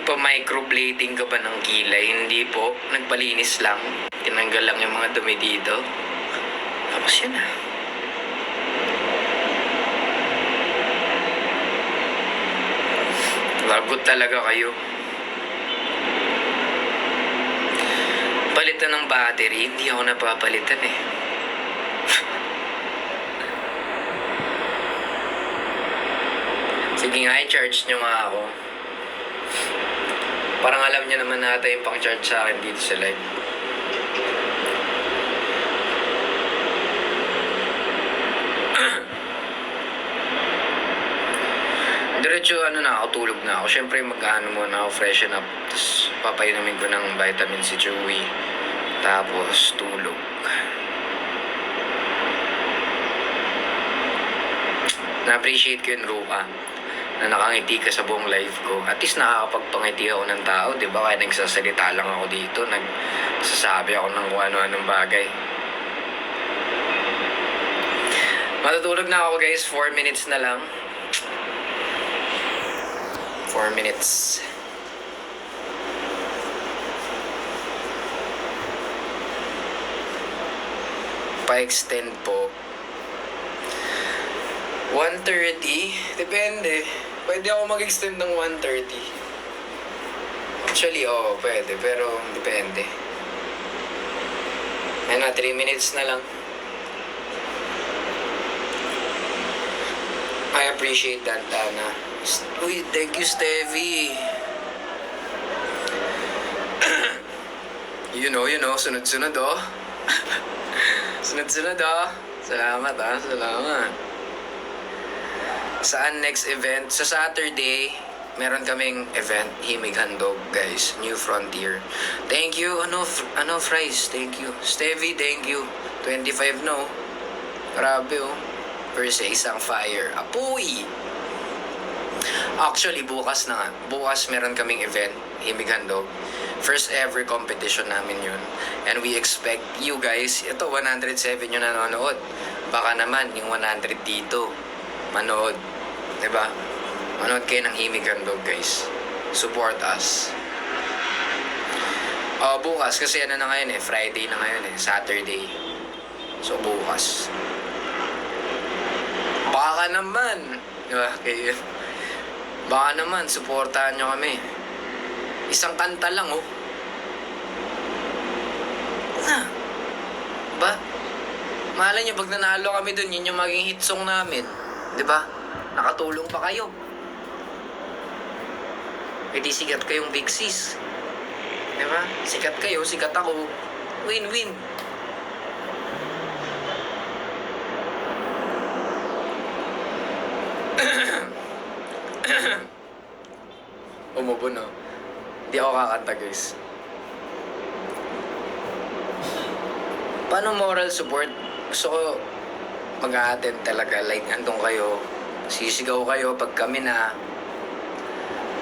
Nagpa-microblading ka ba ng kilay? Hindi po. Nagpalinis lang. Tinanggal lang yung mga dumi dito. Tapos yun na. Lagot talaga kayo. Palitan ng battery, hindi ako napapalitan eh. Sige nga, i-charge nyo nga ako. Parang alam nyo naman nata yung pang-charge sa akin dito sa live. Diretso na ako, tulog na ako. Siyempre mag-ano muna ako, freshen up. Tapos papainumin ko ng vitamin si Joey. Tapos tulog. Na-appreciate ko yun, Ruka, na nakangiti ka sa buong life ko. At least nakakapagpangiti ako ng tao, di ba? Kaya nagsasalita lang ako dito, nagsasabi ako ng kung ano-anong bagay. Matutulog na ako guys, 4 minutes na lang. 4 minutes. Pa-extend po. 1:30? Depende. Pwede ako mag-extend ng 1:30. Actually, pwede. Pero, depende. Ayun na, 3 minutes na lang. I appreciate that, Dana. Uy, thank you, Stevie. You know, sunod-sunod, oh. Sunod-sunod, oh. Salamat, salamat. Saan next event? Sa Saturday, meron kaming event, Himig Handog, guys. New Frontier. Thank you, Fries, thank you. Stevie, thank you. 25 no. Grabe, oh. Per se, isang fire. Apoy! Actually, bukas na nga. Bukas meron kaming event, Himig Handog. First ever competition namin yun. And we expect you guys, ito 107 yung nanonood. Baka naman yung 100 dito manood. Diba? Manood kayo ng Himig Handog, guys. Support us. Bukas kasi na ngayon Friday na ngayon Saturday. So bukas. Baka naman. Diba? Kayo. Baka naman, supportahan nyo kami. Isang kanta lang, oh. Ba? Mahala nyo, pag nanalo kami dun, yun yung maging hit song namin. Diba? Nakatulong pa kayo. E di sikat kayong big sis. Diba? Sikat kayo, sikat ako. Win-win. Umubo no. Di ako kakanta guys. Paano moral support? Gusto ko mag-a-attend talaga. Like andun kayo. Sisigaw kayo pag kami na.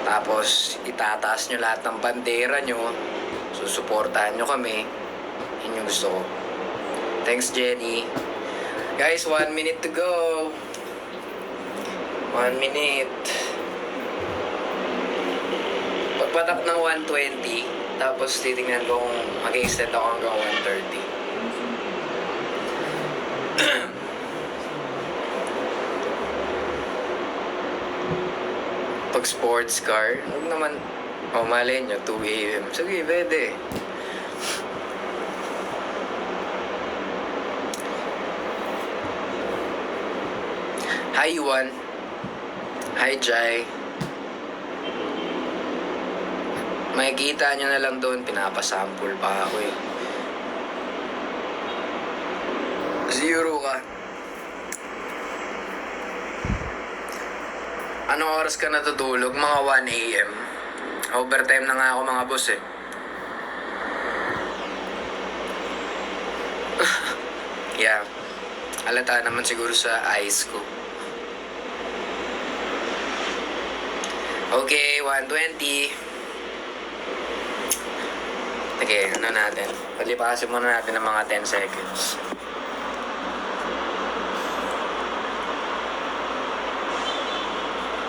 Tapos itataas nyo lahat ng bandera nyo. Susuportahan nyo kami. Yun yung gusto ko. Thanks Jenny. Guys, 1 minute to go. 1 minute. Pagpatak ng 120, tapos titingnan ko kung mag-extend ako hanggang 130. Pag sports car, huwag naman, malay nyo, 2 a.m. Sige, pwede. Hi, Juan. Hi, Jai. Makikita nyo na lang doon, pinapasample pa ako eh. Zero ka. Anong oras ka natutulog? Mga 1 a.m. Overtime na nga ako mga boss eh. Yeah. Halata naman siguro sa eyes ko. Okay, 120. Okay, natin? Palipasin muna natin ng mga 10 seconds.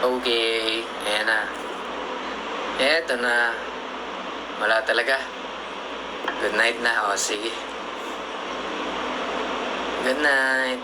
Okay, ayan na. Eto na. Wala talaga. Good night na. O, sige. Good night.